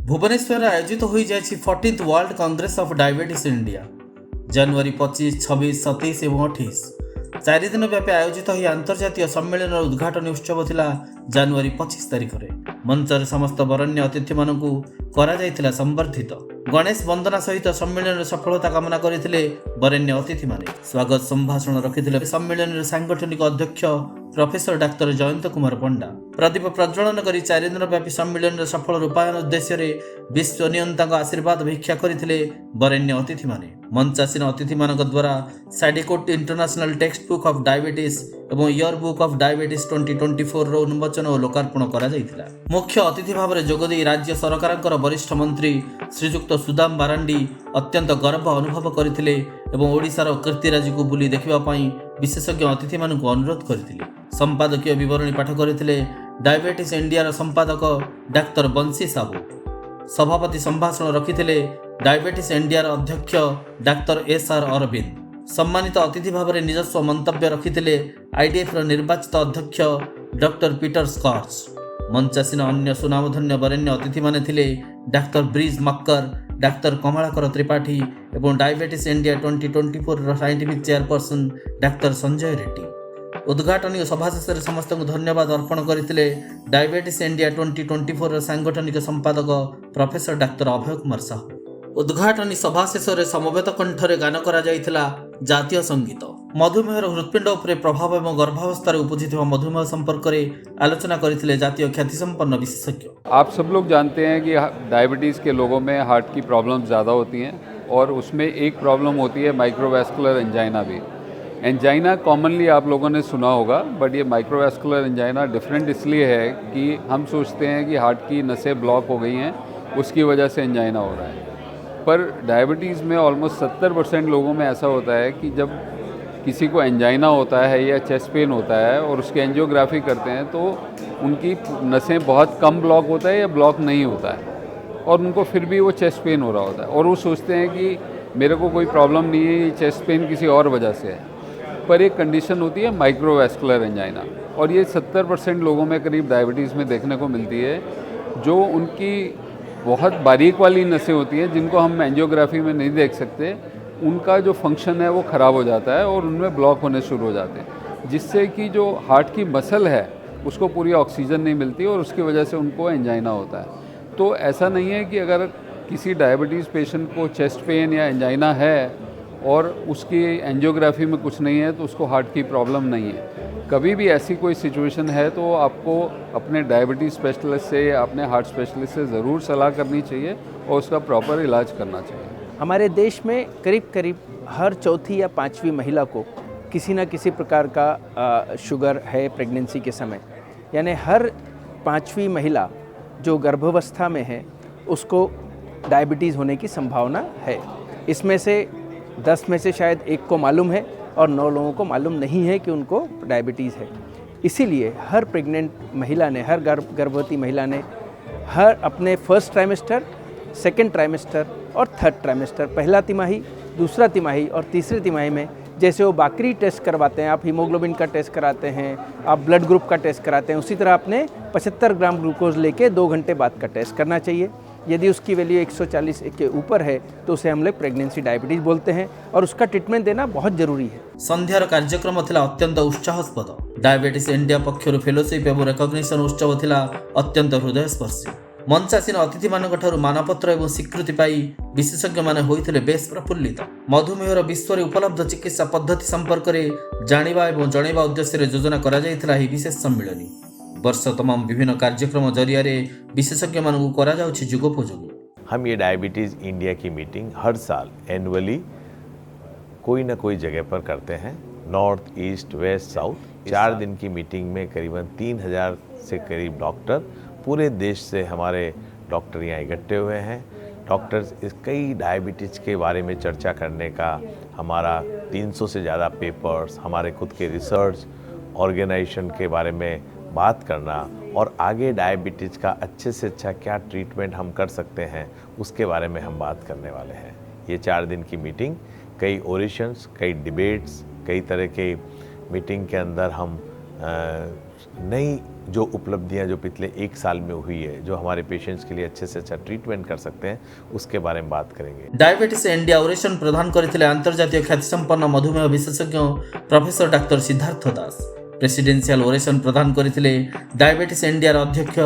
भुवनेश्वर आयोजित हो जाएगी 14th world congress of diabetes India जनवरी 25, 26, 27 और 28 चारि दिन व्यापी आयोजित हो अंतर्जातीय सम्मेलन उद्घाटन उत्सव थिला जनवरी 25 तारिख में मंचर समस्त बरण्य अतिथि मानू करा संबर्धित गणेश वंदना सहित सम्मेलन सफलता कामना करते बरेण्य अतिथि माने स्वागत संभाषण रखिते सम्मेलन सांगठनिक अध्यक्ष प्रोफेसर डाक्तर जयंत कुमार पंडा प्रदीप प्रज्वलन कर 4 दिन व्यापी सम्मेलन सफल रूपायन उद्देश्य विश्व नियंता आशीर्वाद भिक्षा करते बरेण्य अतिथि माने मंचासीन अतिथि मान द्वारा Sadikot international text book of diabetes एवं इयर बुक ऑफ डायबिटीज 2024 रो उन्मोचन और लोकार्पण करा जायतिला। मुख्य अतिथि भाव में जोगदे राज्य सरकार वरिष्ठ मंत्री श्रीजुक्त सुदाम बारांडी अत्यंत गर्व अनुभव करथिले एवं ओडिशार कीर्तिराज को बुली देखिबापई विशेषज्ञ अतिथि मानक अनुरोध करथिले। संपादकीय विवरणी पाठ करथिले डायबिटीज इंडिया संपादक डाक्तर बंसी साहू। सभापति संभाषण रखिथिले डायबिटीज इंडिया अध्यक्ष डाक्तर एस.आर. अरविंद। सम्मानित अतिथि भाव में निजस्व मंतव्य रखिथिले आईडीएफ निर्वाचित अध्यक्ष डॉक्टर पीटर स्कॉच। मंचासीन अन्य सुनामधन्य वरेण्य अतिथि माने थिले डाक्तर ब्रिज मक्कर, डाक्तर कमलाकर त्रिपाठी एवं diabetes India 2024 scientific chairperson doctor Sanjay Reddy. उद्घाटनी सभा शेष समस्त धन्यवाद अर्पण करते डायबिटीज इंडिया 2024 सांगठनिक संपादक प्रोफेसर डाक्तर अभय कुमार साहू। उद्घाटनी सभा शेष समवेत कंठरे गान करा जायथिला जातीय संगीत। मधुमेहर हृत्पिंड उपरे प्रभाव एवं गर्भावस्था उपजित मधुमेह संपर्क में आलोचना करथिले जातीय ख्यातिसंपन्न विशेषज्ञ। आप सब लोग जानते हैं कि डायबिटीज़ के लोगों में हार्ट की प्रॉब्लम ज़्यादा होती हैं और उसमें एक प्रॉब्लम होती है माइक्रोवैस्कुलर एंजाइना भी। एंजाइना कॉमनली आप लोगों ने सुना होगा, बट ये माइक्रोवैस्कुलर एंजाइना डिफरेंट इसलिए है कि हम सोचते हैं कि हार्ट की नसें ब्लॉक हो गई हैं, उसकी वजह से एंजाइना हो रहा है। पर डायबिटीज़ में ऑलमोस्ट 70% लोगों में ऐसा होता है कि जब किसी को एंजाइना होता है या चेस्ट पेन होता है और उसकी एंजियोग्राफी करते हैं तो उनकी नसें बहुत कम ब्लॉक होता है या ब्लॉक नहीं होता है और उनको फिर भी वो चेस्ट पेन हो रहा होता है और वो सोचते हैं कि मेरे को कोई प्रॉब्लम नहीं है, ये चेस्ट पेन किसी और वजह से है। पर एक कंडीशन होती है माइक्रोवैस्कुलर एंजाइना और ये 70% लोगों में करीब डायबिटीज़ में देखने को मिलती है, जो उनकी बहुत बारीक वाली नसें होती हैं जिनको हम एंजियोग्राफी में नहीं देख सकते, उनका जो फंक्शन है वो ख़राब हो जाता है और उनमें ब्लॉक होने शुरू हो जाते हैं, जिससे कि जो हार्ट की मसल है उसको पूरी ऑक्सीजन नहीं मिलती और उसकी वजह से उनको एंजाइना होता है। तो ऐसा नहीं है कि अगर किसी डायबिटीज़ पेशेंट को चेस्ट पेन या एंजाइना है और उसकी एंजियोग्राफी में कुछ नहीं है तो उसको हार्ट की प्रॉब्लम नहीं है। कभी भी ऐसी कोई सिचुएशन है तो आपको अपने डायबिटीज़ स्पेशलिस्ट से या अपने हार्ट स्पेशलिस्ट से ज़रूर सलाह करनी चाहिए और उसका प्रॉपर इलाज करना चाहिए। हमारे देश में करीब करीब हर चौथी या पांचवी महिला को किसी न किसी प्रकार का शुगर है प्रेगनेंसी के समय, यानी हर पांचवी महिला जो गर्भावस्था में है उसको डायबिटीज़ होने की संभावना है। इसमें से 10 में से शायद एक को मालूम है और 9 लोगों को मालूम नहीं है कि उनको डायबिटीज़ है। इसीलिए हर प्रेग्नेंट महिला ने, हर गर्भवती महिला ने हर अपने फर्स्ट ट्राइमेस्टर, सेकेंड ट्राइमेस्टर और थर्ड ट्राइमेस्टर, पहला तिमाही, दूसरा तिमाही और तीसरी तिमाही में जैसे वो बाकी टेस्ट करवाते हैं, आप हीमोग्लोबिन का टेस्ट कराते हैं, आप ब्लड ग्रुप का टेस्ट कराते हैं, उसी तरह आपने 75 ग्राम ग्लूकोज लेके 2 घंटे बाद का टेस्ट करना चाहिए। यदि उसकी वैल्यू 140 के ऊपर है तो उसे हम लोग प्रेगनेंसी डायबिटीज बोलते हैं और उसका ट्रीटमेंट देना बहुत जरूरी है। संध्यार कार्यक्रम थिला अत्यंत उत्साहस्पद। डायबिटीज इंडिया पक्षर फेलोशिप एवं रेकग्निशन उत्सव थिला अत्यंत हृदयस्पर्शी। मंचासीन अतिथि मानकठारु मानपत्र एवं स्वीकृति पाई विशेषज्ञ माने होइथिले बेस प्रफुल्लित। मधुमेहर विश्व रे उपलब्ध चिकित्सा पद्धति संपर्क रे जानिबा एवं जणैबा उद्देश्य रे योजना करा जायथिला ही विशेष सम्मेलन। वर्ष तमाम विभिन्न कार्यक्रम जरिया विशेषज्ञ मानू करा जाउछि जुगोपयोगी। हम ये डायबिटीज़ इंडिया की मीटिंग हर साल एनुअली कोई ना कोई जगह पर करते हैं, नॉर्थ, ईस्ट, वेस्ट, साउथ। 4 दिन की मीटिंग में करीबन 3000 से करीब डॉक्टर पूरे देश से हमारे डॉक्टर यहाँ इकट्ठे हुए हैं। डॉक्टर्स इस कई डायबिटीज़ के बारे में चर्चा करने का हमारा 300 से ज़्यादा पेपर्स, हमारे खुद के रिसर्च ऑर्गेनाइजेशन के बारे में बात करना और आगे डायबिटीज़ का अच्छे से अच्छा क्या ट्रीटमेंट हम कर सकते हैं उसके बारे में हम बात करने वाले हैं। ये 4 दिन की मीटिंग कई ओरेशंस, कई डिबेट्स, कई तरह के मीटिंग के अंदर हम नई जो उपलब्धियां जो पिछले 1 साल में हुई है, जो हमारे पेशेंट्स के लिए अच्छे से अच्छा ट्रीटमेंट कर सकते हैं, उसके बारे में बात करेंगे। डायबिटीज इंडिया ओरेशन प्रदान करथिले अंतर्जातीय ख्यातिसंपन्न मधुमेह विशेषज्ञ professor doctor Siddharth Das. Presidential oration प्रदान करथिले डायबिटीज इंडिया अध्यक्ष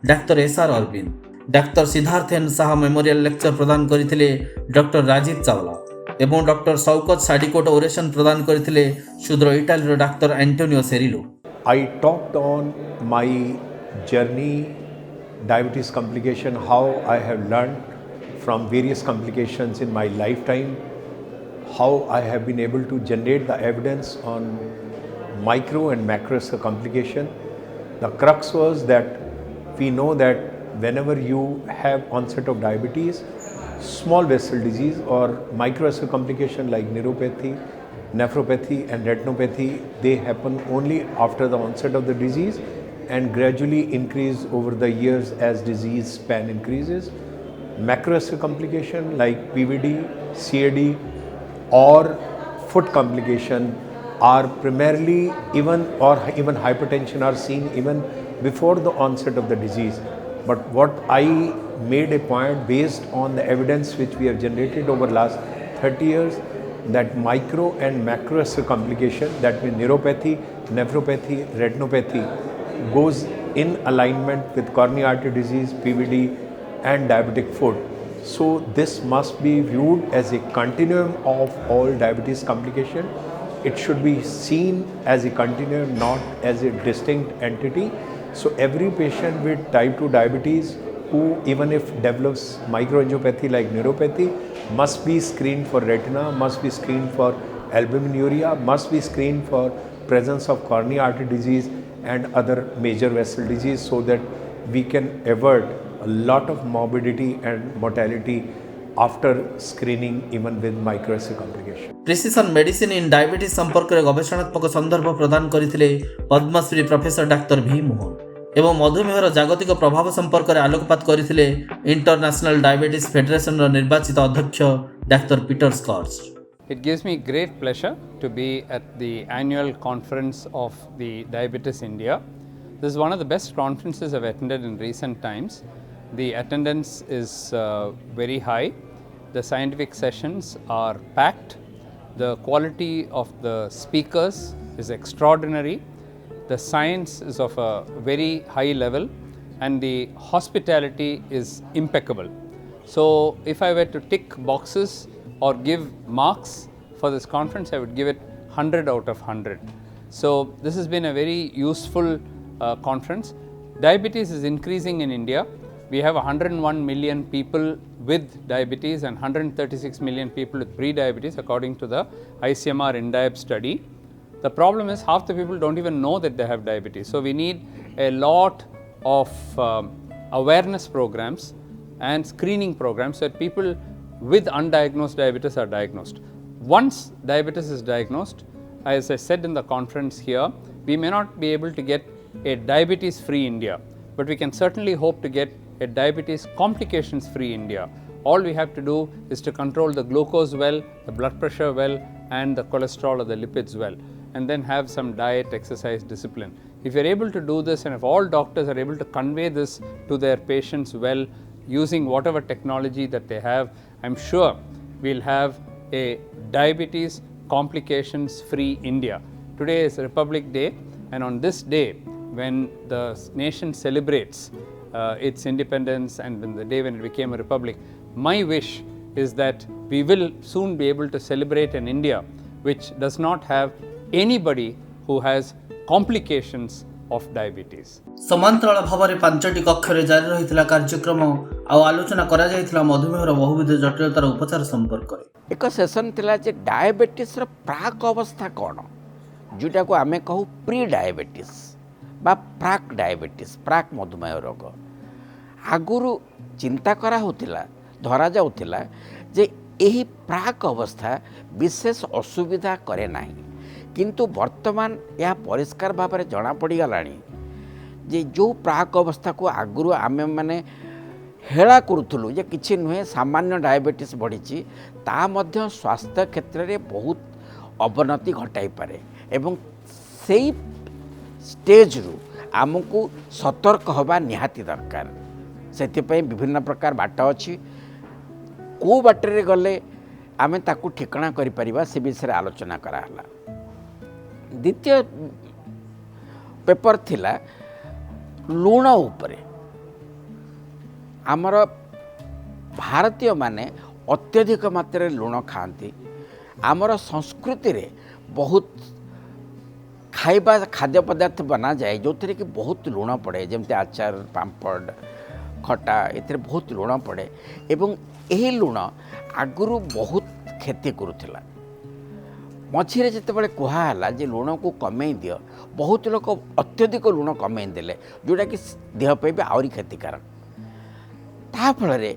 doctor SR Arvind. Doctor Siddharth N Shah memorial lecture प्रदान करथिले डॉक्टर राजीव चावला एवं डॉक्टर शौकत साडिकोट ओरेशन प्रदान करथिले सुदूर इटालीर doctor Antonio Ceriello. I talked on my journey, diabetes complication, how I have learned from various complications in my lifetime, how I have been able to generate the evidence on micro and macro complication. The crux was that we know that whenever you have onset of diabetes, small vessel disease or microvascular complication like neuropathy, nephropathy and retinopathy, they happen only after the onset of the disease and gradually increase over the years as disease span increases. Macrovascular complication like PVD, CAD or foot complication are primarily even hypertension are seen even before the onset of the disease. But what I made a point based on the evidence which we have generated over last 30 years, that micro and macrovascular complication, that means neuropathy, nephropathy, retinopathy, goes in alignment with coronary artery disease, PVD and diabetic foot. So this must be viewed as a continuum of all diabetes complication. It should be seen as a continuum, not as a distinct entity. So every patient with type 2 diabetes who even if develops microangiopathy like neuropathy must be screened for retina, must be screened for albuminuria, must be screened for presence of coronary artery disease and other major vessel disease, so that we can avert a lot of morbidity and mortality after screening even with microvascular complication. Precision medicine in diabetes संपर्क में गवेषणात्मक संदर्भ प्रदान करथिले Padmashri professor doctor भी मोहन एवं मधुमेहर जागतिक प्रभाव संपर्क में आलोकपात करथिले इंटरनेशनल डायबिटीज फेडरेशन निर्वाचित अध्यक्ष doctor Peter scorch. It gives me great pleasure to be at the annual conference of the Diabetes India. This is one of the best conferences I've attended in recent times. The attendance is very high. The scientific sessions are packed. The quality of the speakers is extraordinary. The science is of a very high level and the hospitality is impeccable. So if I were to tick boxes or give marks for this conference, I would give it 100 out of 100. So this has been a very useful conference. Diabetes is increasing in India. We have 101 million people with diabetes and 136 million people with pre-diabetes according to the ICMR INDIAB study. The problem is half the people don't even know that they have diabetes. So we need a lot of awareness programs and screening programs so that people with undiagnosed diabetes are diagnosed. Once diabetes is diagnosed, as I said in the conference here, we may not be able to get a diabetes-free India, but we can certainly hope to get a diabetes complications-free India. All we have to do is to control the glucose well, the blood pressure well, and the cholesterol or the lipids well, and then have some diet, exercise, discipline. If you're able to do this, and if all doctors are able to convey this to their patients well, using whatever technology that they have, I'm sure we'll have a diabetes complications-free India. Today is Republic Day, and on this day, when the nation celebrates its independence and when the day when it became a republic, my wish is that we will soon be able to celebrate an India which does not have anybody who has complications of diabetes. समांतराल भाव में 5टी कक्ष रे जारी रहितला कार्यक्रम आ आलोचना करा जायतिला मधुमेहर बहुविध जटिलतार उपचार संपर्क रे। एक सेसन थिला जे डायबिटीज रो प्राक अवस्था कोन जोटा को आमे कहू प्री डायबिटीज बा प्राक डायबिटीज प्राक मधुमेह रोग आगुरु चिंता करा होतिला धरा जाउतिला जे एही प्राक अवस्था विशेष असुविधा करे नाही, किंतु वर्तमान यह परिष्कार भाव में जना पड़ गलानी जे जो प्राक अवस्था को आगुरु आमे माने हेला करूथुलु जे किछि नुहे सामान्य डायबिटीज बढ़ी ता मध्य स्वास्थ्य क्षेत्र में बहुत अवनति घटाई पारे एवं सेई स्टेज रु आमको सतर्क हवा निहाती दरकार से विभिन्न प्रकार बाट अच्छी कौ बाटर गले आम ताकू ठिकणा कर से विषय आलोचना कराला। द्वितीय पेपर थिला लुण उपरे आमर भारतीय माने अत्यधिक मात्रा लुण खाती आमर संस्कृति रे बहुत खाइबा खाद्य पदार्थ बना जाए जो थे कि बहुत लुण पड़े जमती आचार पापड़ खटा ए बहुत लुण पड़े एवं यही लुण आगुरी बहुत क्षति करुला। मझे जिते कहला जे लुण को कमे दियो बहुत लोग अत्यधिक लुण कमे देले जोटा कि देहपाई भी आहरी क्षतिकारक ताफल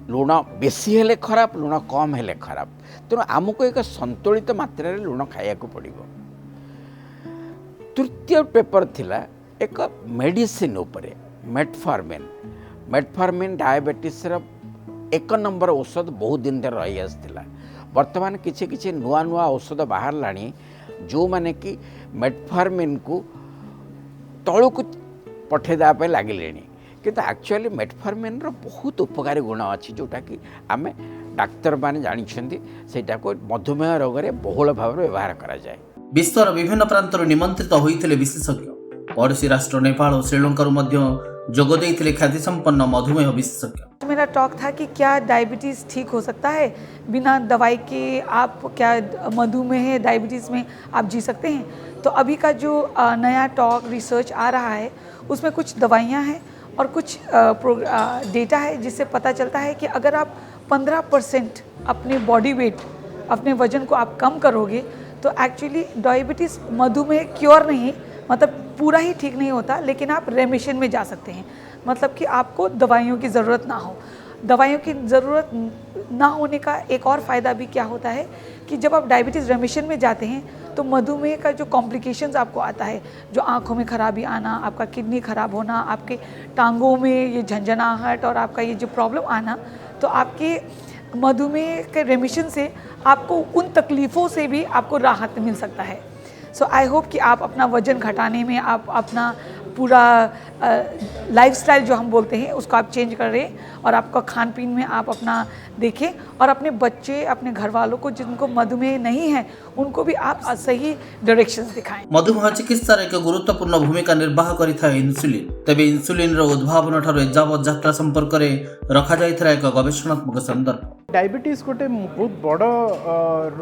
लुण बेसी हेले खराब लुण कम हेले खराब तेणु आमको एक संतुलित मात्रा लुण खाया पड़ो। तृतीय पेपर थिला एक मेडिसिन उपरे मेटफॉर्मिन डायबिटीज एक नंबर औषध बहुत दिन तक रही आसाला। वर्तमान किसी किसी नुआ नुआ औषध बाहर लानी जो माने कि मेटफॉर्मिन को तलू को पठेदा लगिले किंतु एक्चुअली मेटफॉर्मिन रो बहुत उपकारी गुण अच्छी जोटा कि आम डाक्तर माने जानिछंती सेटा को मधुमेह रोग में बहुल भाव व्यवहार करा जाए। विश्वर विभिन्न प्रांतर निमंत्रित होते विशेषज्ञ पड़ोशी राष्ट्र नेपाल और श्रीलंका जोग देते ख्याति संपन्न मधुमेह विशेषज्ञ। मेरा टॉक था कि क्या डायबिटीज़ ठीक हो सकता है बिना दवाई के, आप क्या मधुमेह डायबिटीज़ में आप जी सकते हैं। तो अभी का जो नया टॉक रिसर्च आ रहा है उसमें कुछ दवाइयाँ हैं और कुछ डेटा है जिससे पता चलता है कि अगर आप 15% अपने बॉडी वेट अपने वजन को आप कम करोगे तो एक्चुअली डायबिटीज़ मधुमेह क्योर नहीं, मतलब पूरा ही ठीक नहीं होता, लेकिन आप रेमिशन में जा सकते हैं। मतलब कि आपको दवाइयों की ज़रूरत ना हो। दवाइयों की ज़रूरत ना होने का एक और फ़ायदा भी क्या होता है कि जब आप डायबिटीज़ रेमिशन में जाते हैं तो मधुमेह का जो कॉम्प्लिकेशंस आपको आता है, जो आँखों में खराबी आना, आपका किडनी ख़राब होना, आपके टांगों में ये झंझनाहट और आपका ये जो प्रॉब्लम आना, तो आपके मधुमेह के रेमिशन से आपको उन तकलीफ़ों से भी आपको राहत मिल सकता है। सो आई होप कि आप अपना वज़न घटाने में आप अपना पूरा लाइफस्टाइल जो हम बोलते हैं उसको आप चेंज कर रहे हैं और आपका खान पीन में आप अपना देखें और अपने बच्चे अपने घर वालों को जिनको मधुमेह नहीं है उनको भी आप सही डायरेक्शंस दिखाएं। मधुमेह चिकित्सा एक गुरुत्वपूर्ण भूमिका निर्वाह करिथा इन्सुलिन। तबे इन्सुलिन रो उद्भावन ठारो एजावत यात्रा संपर्क रे रखा जाइथरा एक गवेषणात्मक संदर्भ। डायबिटीज गोटे बहुत बड़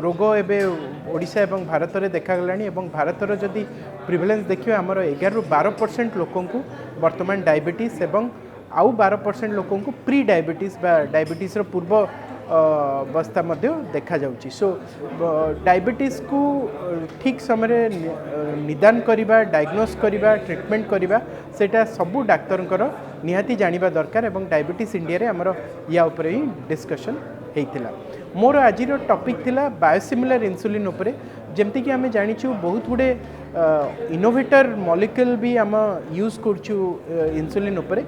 रोग एबे ओडिशा एवं भारत में देखा गलानी एवं भारतर जदि प्रिवलेंस देखिए आमर 11-12% लोकों को वर्तमान डायबिटीज एवं आउ 12% लोकों को प्री डायबिटीज बा डायबिटीज पूर्व अवस्था मध्य देखा जाउची। सो डायबिटीज को ठीक समय निदान करिबा, डायग्नोस करिबा, ट्रीटमेंट करिबा सेटा सबू डाक्तरंकर निहाती जानिबा दरकार एवं डायबिटीज इंडिया रे हमर या ऊपर ही डिस्कशन हेइतिला। मोर आजिर टॉपिक थिला बायोसिमिलर इन्सुलिन उपरे, जेमती कि आमे जानिछु बहुत गुडे इनोवेटर मॉलिक्यूल भी आम यूज करछु इन्सुलिन उपरे।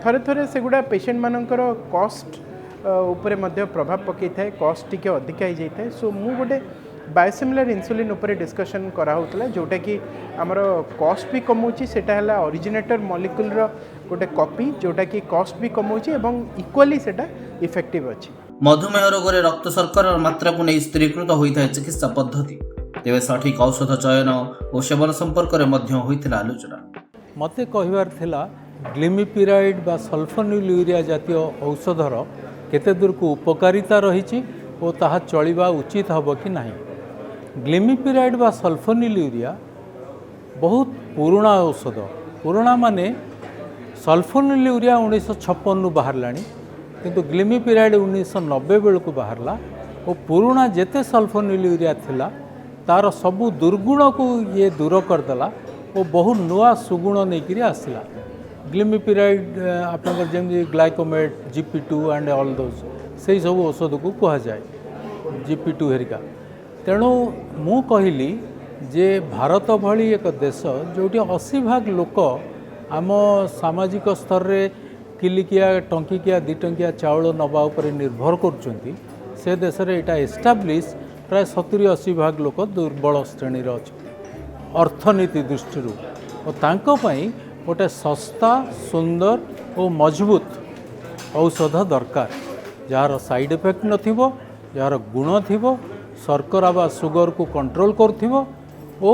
थरे थरे सेगुडा पेशेंट मानकर कॉस्ट उपरे मध्य प्रभाव पकई थाए, कॉस्ट टिके अधिका हो जाए। सो मु गोटे बायोसिमिलर इन्सुलिन उपरे डिस्कशन करा होतला जोटा कि आमर कॉस्ट भी कमाउची, सेटा हला ओरिजिनेटर मॉलिक्यूल रो गोटे कॉपी जोटा कि कॉस्ट भी कमाउची एवं इक्वली सेटा इफेक्टिव अछि। मधुमेह रोग रे रक्त शर्करार मात्रा को नहीं स्थिरीकृत होइथाय चिकित्सा पद्धति। तेबे सठिक औषध चयन और सेवन संपर्क रे मध्य होइथिला आलोचना। मते कहिबार थिला ग्लिमिपिराइड बा सल्फोनिलुरिया जातीय औषधर केते दूर को उपकारिता रही और ताहा चलिबा उचित हबो कि नाही। ग्लिमिपिराइड बा सल्फोनिलुरिया बहुत पुराना औषध। पुराना माने सल्फोनिलुरिया 1956 बाहरलानी किंतु ग्लिमिपिराइड 1990 बेलू बाहरला और पुराना जेते सल्फोनिलुरिया थिला तार सबू दुर्गुण को ये दूर करदेला और बहुत नुआ सुगुण नहीं आसला। ग्लिमिपिराइड आपनकर जेमि Glycomet GP2 and all those से सब औषध को कह जाए GP2 हेरिका। तेणु मु कहली जे भारत भली एक देश जोटी 80% लोक आम सामाजिक स्तर रे किलिकिया टंकिकिया 2 टंकिया चाउल नवा उपर निर्भर कर से देश रे एटा एस्टाब्लिश प्राय 70-80% लोक दुर्बल श्रेणी अच्छे अर्थनीति दृष्टि और तांको पई गोटे सस्ता सुंदर और मजबूत औषध दरकार जार साइड इफेक्ट नथिबो जार गुण थिबो शर्करा बा सुगर को कंट्रोल करथिबो ओ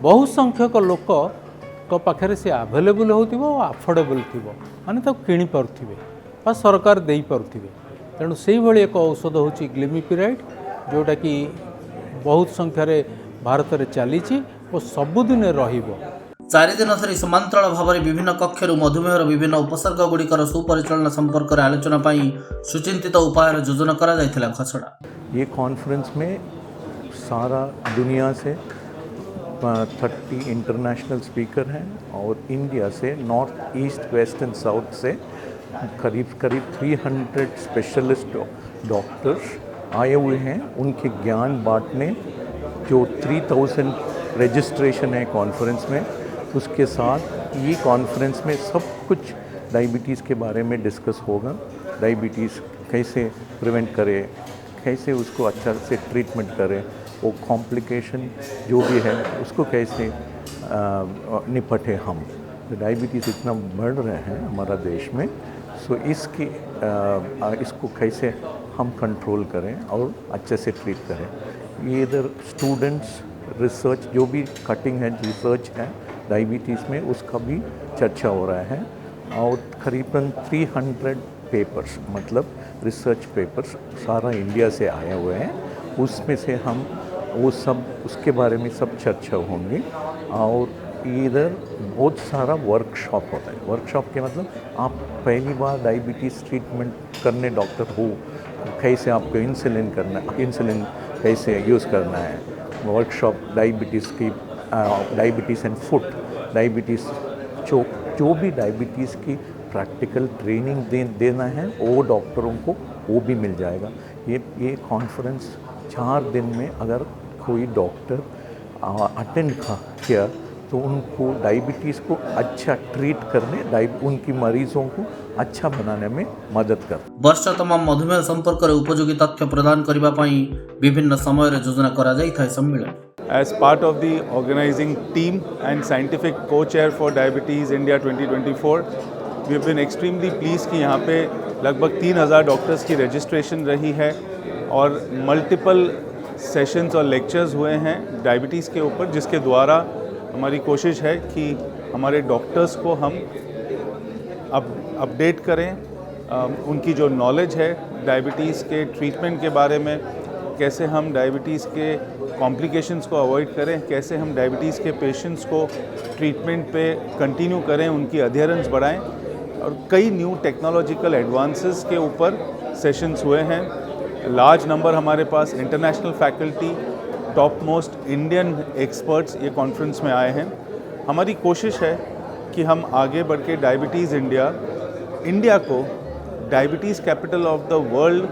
बहु संख्यक लोक को पाखे से आवेलेबल होतिबो अफोर्डेबल थिबो माने तो किनी पारुथिबे बा सरकार देई पारुथिबे तेणु से भली एक औषध होची ग्लिमिपिराइड जोटा कि बहुत संख्यार भारत में चली और सबुदिन रहिबो। 4 दिन धरी समांतराल भाव में विभिन्न कक्षर मधुमेहर विभिन्न उपसर्ग गुड़िकर सुपरिचालना संपर्क में आलोचना पाई सुचिंतित उपायर योजना करा जायथिला खसड़ा। ये कॉन्फ्रेंस में सारा दुनिया से 30 इंटरनेशनल स्पीकर हैं और इंडिया से north east west and south से करीब 300 स्पेशलिस्ट डॉक्टर्स आए हुए हैं उनके ज्ञान बांटने। जो 3000 रजिस्ट्रेशन है कॉन्फ्रेंस में, उसके साथ ये कॉन्फ्रेंस में सब कुछ डायबिटीज़ के बारे में डिस्कस होगा। डायबिटीज़ कैसे प्रिवेंट करें, कैसे उसको अच्छा से ट्रीटमेंट करें, वो कॉम्प्लिकेशन जो भी है उसको कैसे निपटे हम। तो डायबिटीज़ इतना बढ़ रहे हैं हमारा देश में, सो इसको कैसे हम कंट्रोल करें और अच्छे से ट्रीट करें। ये इधर स्टूडेंट्स रिसर्च जो भी कटिंग एज रिसर्च है डायबिटीज़ में उसका भी चर्चा हो रहा है और करीबन 300 पेपर्स मतलब रिसर्च पेपर्स सारा इंडिया से आए हुए हैं। उसमें से हम वो सब उसके बारे में सब चर्चा होंगी और इधर बहुत सारा वर्कशॉप होता है। वर्कशॉप के मतलब आप पहली बार डायबिटीज़ ट्रीटमेंट करने डॉक्टर हो, कैसे आपको इंसुलिन करना, इंसुलिन कैसे यूज़ करना है। वर्कशॉप डायबिटीज़ की डायबिटीज़ एंड फूड, डायबिटीज़ जो भी डायबिटीज़ की प्रैक्टिकल ट्रेनिंग देना है वो डॉक्टरों को वो भी मिल जाएगा। ये कॉन्फ्रेंस 4 दिन में अगर कोई डॉक्टर अटेंड किया तो उनको डायबिटीज़ को अच्छा ट्रीट करने, उनकी मरीजों को अच्छा बनाने में मदद कर। वर्ष तमाम मधुमेह संपर्क में उपयोगी तथ्य प्रदान करने विभिन्न समय योजना करा जायथा सम्मेलन। As part of the organizing team and scientific co-chair for Diabetes India 2024, we have been extremely pleased कि यहाँ पे लगभग 3000 डॉक्टर्स की रजिस्ट्रेशन रही है और मल्टीपल सेशंस और लेक्चर्स हुए हैं डायबिटीज़ के ऊपर, जिसके द्वारा हमारी कोशिश है कि हमारे डॉक्टर्स को हम अपडेट करें, उनकी जो नॉलेज है डायबिटीज़ के ट्रीटमेंट के बारे में, कैसे हम डायबिटीज़ के कॉम्प्लिकेशंस को अवॉइड करें, कैसे हम डायबिटीज़ के पेशेंट्स को ट्रीटमेंट पे कंटिन्यू करें, उनकी अध्ययन बढ़ाएं और कई न्यू टेक्नोलॉजिकल एडवांसेस के ऊपर सेशंस हुए हैं। लार्ज नंबर हमारे पास international faculty, top most Indian experts ये कॉन्फ्रेंस में आए हैं। हमारी कोशिश है कि हम आगे बढ़ के डायबिटीज़ इंडिया को diabetes capital of the world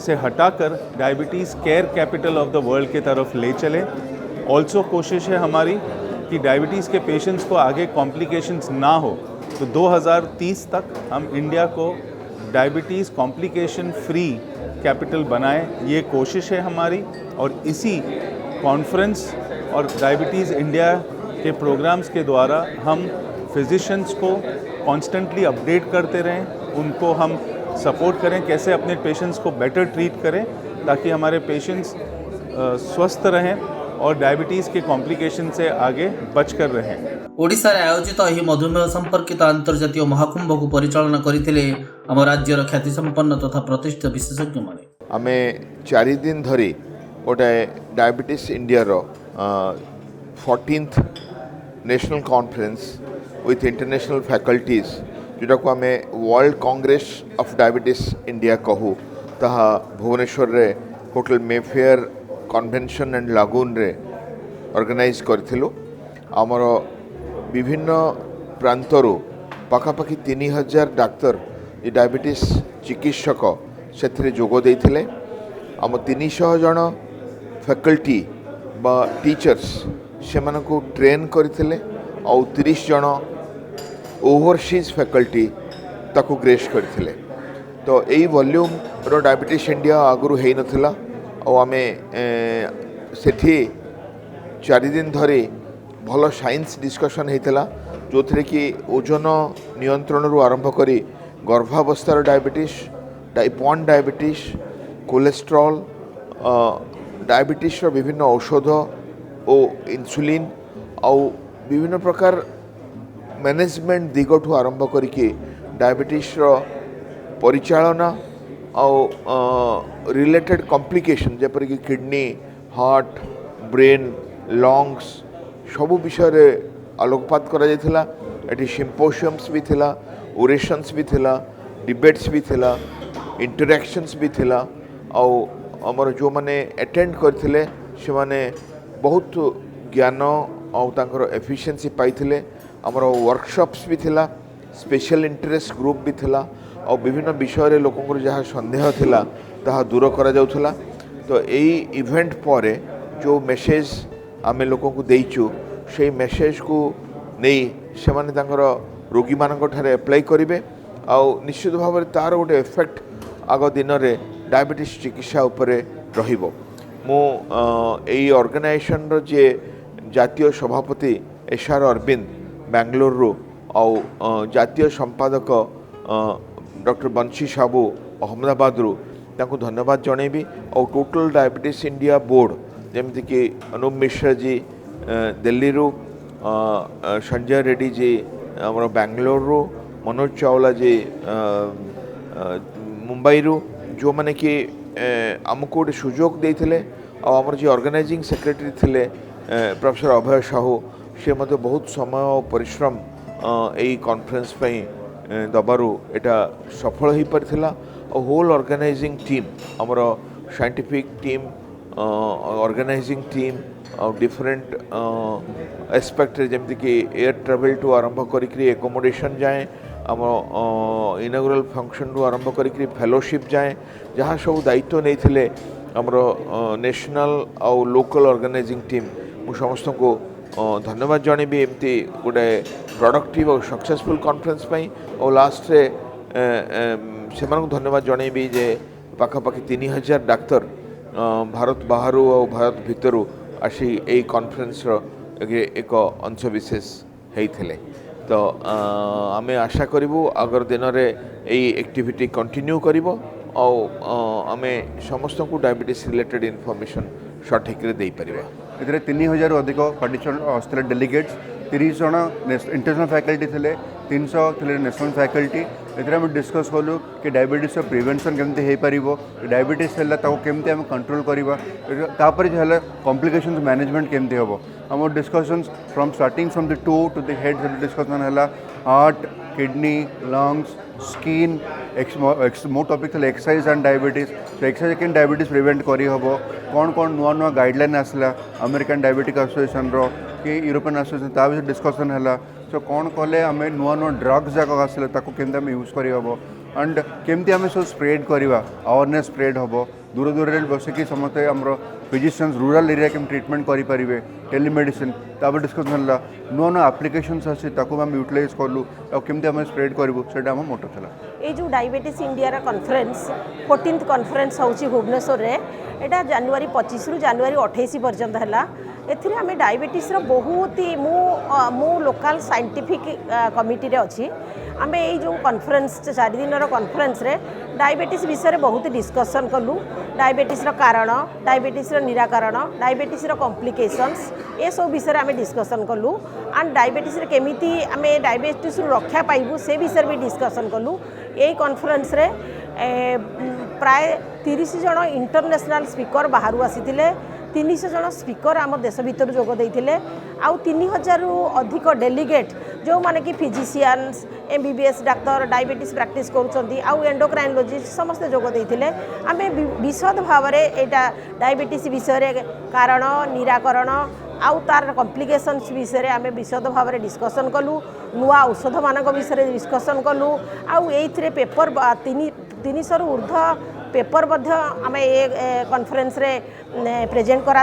से हटाकर diabetes care capital of the world के तरफ ले चलें। ऑल्सो कोशिश है हमारी कि डायबिटीज़ के पेशेंट्स को आगे कॉम्प्लिकेशंस ना हो, तो 2030 तक हम इंडिया को डायबिटीज़ कॉम्प्लिकेशन फ्री कैपिटल बनाएं। ये कोशिश है हमारी और इसी कॉन्फ्रेंस और डायबिटीज़ इंडिया के प्रोग्राम्स के द्वारा हम फिजिशियंस को कॉन्स्टेंटली अपडेट करते रहें, उनको हम सपोर्ट करें कैसे अपने पेशेंट्स को बेटर ट्रीट करें ताकि हमारे पेशेंट्स स्वस्थ रहें और डायबिटीज़ के कॉम्प्लिकेशन से आगे बचकर रहें। ओडिशा रे आयोजित एही मधुमेह संपर्कित अंतर्जातीय महाकुंभ को परिचालना करथिले आम राज्यर ख्याति संपन्न तथा प्रतिष्ठित विशेषज्ञ माने। आमे 4 दिन धरी गोटे डायबिटीज इंडिया रो 14th national conference with international faculties जोटा को आमे world congress of diabetes India कहू, ताहा भुवनेश्वर रे होटल मेफेयर कन्वेंशन एंड लागून रे ऑर्गेनाइज करथिलु। आमर विभिन्न प्रांतरू पाखापाखि 3000 डाक्तर ये डायबिटीज चिकित्सक से जोग देइथिले। आम 300 जन फैकल्टी बा टीचर्स से मानकु ट्रेन करथिले और 30 जन ओवरसीज फैकल्टी ताकु ग्रेस करथिले। तो यही वॉल्यूम रो डायबिटीज इंडिया आगुरु हेई नथिला और आमे सेठी 4 दिन धरी भल साइंस डिस्कशन होता जो थे कि ओजन नियंत्रण आरंभ करी गर्भावस्थार diabetes, type 1 diabetes, cholesterol, diabetes विभिन्न औषध और इंसुलिन आउ विभिन्न प्रकार मैनेजमेंट दिगठू आरंभ करके डायबिटीज परिचालना आउ रिलेटेड कॉम्प्लिकेशन जेपरिक किडनी, हार्ट, ब्रेन, लंग्स सबु विषय रे आलोकपात करा जायथिला। एटी सिम्पोजियम्स भी थिला, ओरेशंस भी थिला, डिबेट्स भी थिला, इंटरैक्शंस भी थिला। आउ हमर जो माने अटेंड करथिले से माने बहुत ज्ञान आउ तांकर एफिशिएंसी पाइथिले। हमर वर्कशॉप्स भी थिला, स्पेशल इंटरेस्ट ग्रुप भी थिला और विभिन्न विषय रे लोकंकर जहाँ संदेह थिला ताहा दूर करा जाउथला। तो यही इवेंट पर जो मेसेज आमे लोकों को देइचु से मेसेज को नहीं से माने तांकर रोगी मानक ठारे अप्लाई करिवे आउ निश्चित भाव में तार गोटे इफेक्ट आग दिन में डायबिटीज चिकित्सा उपरे रहिबो। मु एई ऑर्गेनाइजेशन रो जे जातीय सभापति SR अरविंद बेंगलोर रो आउ जातीय संपादक डॉक्टर बंशी साबू अहमदाबाद रो तांको धन्यवाद जनइबी और टोटल डायबिटीज इंडिया बोर्ड जमती कि अनूप मिश्रा जी दिल्ली रो, संजय रेड्डी जी आमर बेंगलोर रो, मनोज चावला जी मुंबई रो जो माने कि आमको गोटे सुजोग देइथिले और आमर जी ऑर्गेनाइजिंग सेक्रेटरी थिले प्रोफेसर अभय साहू से मते बहुत समय और परिश्रम यही कॉन्फ्रेंस पई दबारू एटा सफल हो पारिथिला। और होल ऑर्गेनाइजिंग टीम आमर साइंटिफिक टीम, ऑर्गेनाइजिंग टीम और डिफरेंट एस्पेक्ट जमती कि एयर ट्रेवल टू आरंभ करी एकोमोडेशन जाए, आम इनागुरल फंक्शन टू आरंभ करी फेलोशिप जाए, जहाँ सब दायित्व नहीं आमर नेशनल और लोकल ऑर्गेनाइजिंग टीम मु समस्त को धन्यवाद जनइबी एमती गोटे प्रोडक्टिव और सक्सेसफुल कॉन्फ्रेंस पई। और लास्ट रे से धन्यवाद जनइबी जे पाखापाखि 3000 डाक्तर भारत बाहर और भारत भितर आसी यही कॉन्फ्रेंस एक अंश विशेष होते। तो आमे आशा करूँ आगर दिन में यही एक्टिविटी कंटिन्यू करिवो और आमे समस्त को डायबिटीज रिलेटेड इनफॉरमेशन सठिक रे दे परिबा। एथिरे 3000 अधिक पार्टिसिपेंट आसले डेलीगेट्स, 30 जन इंटरनेशनल फैकल्टी थे, 300 थे नेशनल फैकल्टी। एथिरे हम डिस्कस कलु कि डायबिटीज प्रिवेंशन केमती हो पारिबो, डायबिटीज है केमती आम कंट्रोल करवा, तापर जो है कॉम्प्लिकेशंस मैनेजमेंट केमती हम आम discussions from starting from the toe to the head discussion है हार्ट, किडनी, लंग्स, स्किन, मो टॉपिक था एक्सरसाइज एंड डायबिटीज। तो एक्सरसाइज के डायबिटीज प्रिवेंट करी हबो, कौन कौन नुआ नुआ गाइडलाइन आसला अमेरिकन डायबिटिक एसोसिएशन रो कि यूरोपियन एसोसिएशन ता विषय डिस्कशन है। सो कौन कले आम नुआ नुआ ड्रग्स जाक आसला ताको केमती आम यूज करी हबो एंड केमती आम सब स्प्रेड करवा, अवेयरनेस स्प्रेड हबो। दूर दूर बसिकी समस्ते आमर फिजिशियंस रूरल एरिया केम ट्रीटमेंट करें, टेलीमेडिसिन तापर डिस्कसन है, नुआ नुआ एप्लिकेशंस अच्छी आम यूटिलाइज कलु और केमती आम स्प्रेड करूँ से आम मोटो था। ये जो diabetes India conference 14th conference होची भुवनेश्वर रे, एटा जनवरी 25 रु जनवरी 28 पर्यंत है। एथिरे आमे डायबिटीज रो बहुत ही मु लोकल साइंटिफिक कमिटी रे अछि। आमे ये जो कॉन्फ्रेंस 4 दिन कॉन्फ्रेंस रे डायबिटीज विषय बहुत डिस्कसन कलु, डायबिटीज रो कारण, डायबिटीज रो निराकरण, डायबिटीज रो कॉम्प्लिकेशंस ये सब विषय आमे डिस्कसन कलु एंड डायबिटीज रे केमिति आमे डायबिटीज रो रक्षा पाइबु से विषय भी डिस्कसन कलु। यही कॉन्फ्रेंस रे प्राय 30 जन इंटरनेशनल स्पीकर बाहर आसीथिले, 300 जन स्पीकर आम देश भीतर जोग देइथिले, आउ 3000 रु अधिक डेलीगेट जो माने कि physicians, MBBS doctor, diabetes practice करूछंती, आउ एंडोक्राइनोलॉजिस्ट समस्त जोग देइथिले। आमे विशद भाव रे एटा डायबिटीज विषय रे कारण, निराकरण आउ तार कॉम्प्लिकेशंस विषय आम विशद भाव में डिस्कसन कलु, नुआ औषध मान विषय डिस्कसन कलु, आउ ये पेपर 300 रु ऊर्ध पेपर आम ये कॉन्फ्रेंस रे प्रेजेंट करा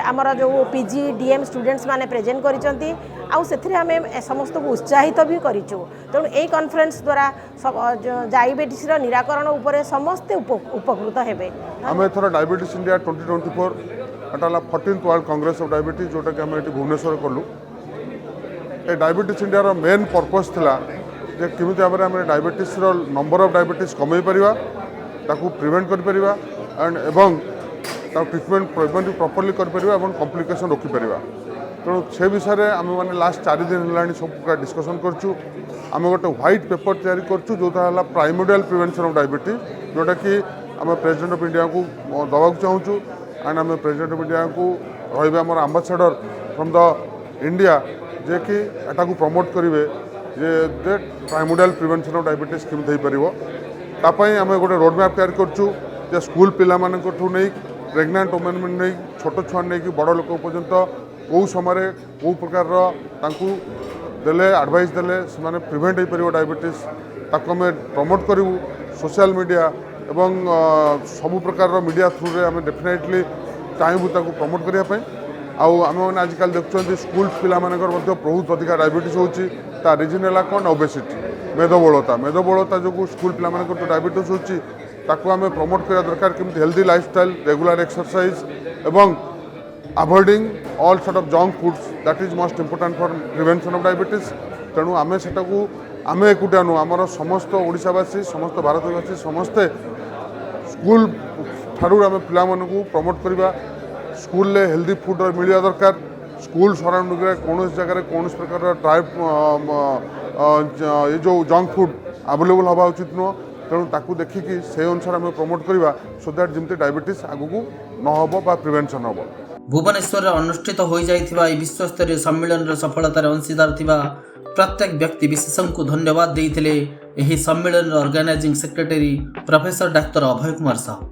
आमर जो PG DM स्टूडेंट्स माने प्रेजेंट करिसेंती, आउ सेथिरे आमे समस्त को उत्साहित भी करिछु। तेणु यही कॉन्फ्रेंस द्वारा डायबिटीज निराकरण उपरे समस्ते उपकृत हेबे। आम एथर diabetes India 2024 Etah 14th world congress of diabetes जोटा कि आम ये भुवनेश्वर कलु। ए डायबिटीज इंडिया रो मेन पर्पस थिला जे केमिति भाबरे हम डायबिटीज रो नंबर ऑफ डायबिटीज कमई परिबा ताकू प्रिवेंट करि परिबा एंड एवं ता ट्रीटमेंट प्रॉपर्ली करि परिबा एवं कॉम्प्लिकेशन रोकी परिबा। तेणु से विषय आम मैंने लास्ट 4 दिन है सब प्रकार डिस्कसन करूँ। आम गोटे व्हाइट पेपर तैयारी करूँ जोटा है प्राइमोडियल प्रिवेंशन ऑफ डायबिटीज जोटा कि आम प्रेसिडेंट ऑफ इंडिया को दवा चाहूँ एंड आम प्रेसिडेंट ऑफ इंडिया को रही आम एम्बासाडर फ्रॉम द इंडिया जे कि एटा को प्रमोट करेंगे जे प्राइमोडियल प्रिवेंशन ऑफ डायबिटीज केमी हो पार आम गोटे रोडमैप तैयारी करूँ जे स्कूल पिला नहीं प्रेग्नेंट वुमेन नहीं छोट छुआ नहीं बड़ लोक पर्यंत कौ समय कौ प्रकार देले एडवाइस देले से प्रिवेंट हो पार डायबिटीज ताको आम प्रमोट करूँ सोशल मीडिया एवं सबु प्रकार मीडिया थ्रू रे आम डेफिनेटली चाहबू ताको प्रमोट करने आम मैंने आजिकल देखुं स्कूल पिला बहुत अधिक डायबिटीज होता रिजन है कौन ओबेसिटी मेदबहुलता जो स्कूल पिला डायबिटीज होता आम प्रमोट करने दरकार केमती हेल्दी लाइफस्टाइल रेगुलर एक्सरसाइज एवं avoiding all sort of junk foods that is most important for prevention of diabetes. तेणु आम सेटा को आम एकुटिया नुह आमर समस्त ओडिशावासी समस्त भारतवासी समस्ते स्कूल ठारू आम पिला प्रमोट करवा स्कूल ले हेल्दी फूड मिलवा दरकार स्कूल सराउंडिंग कौन जगह कौन प्रकार ड्राई ये जो जंक फूड अवेलेबल हवा उचित नुह। तेणु ताकू देखिकी से अनुसार आम प्रमोट करवा सो दैट जमती डायबिटीज आगू न हो प्रिवेंशन हम। भुवनेश्वर अनुष्ठित हो जाइथिबा विश्वस्तरीय सम्मेलन सफलतार अंशीदार थिबा प्रत्येक व्यक्ति विशेषज्ञ को धन्यवाद देइथिले एही सम्मेलन organising secretary professor doctor Abhay Kumar Sahu.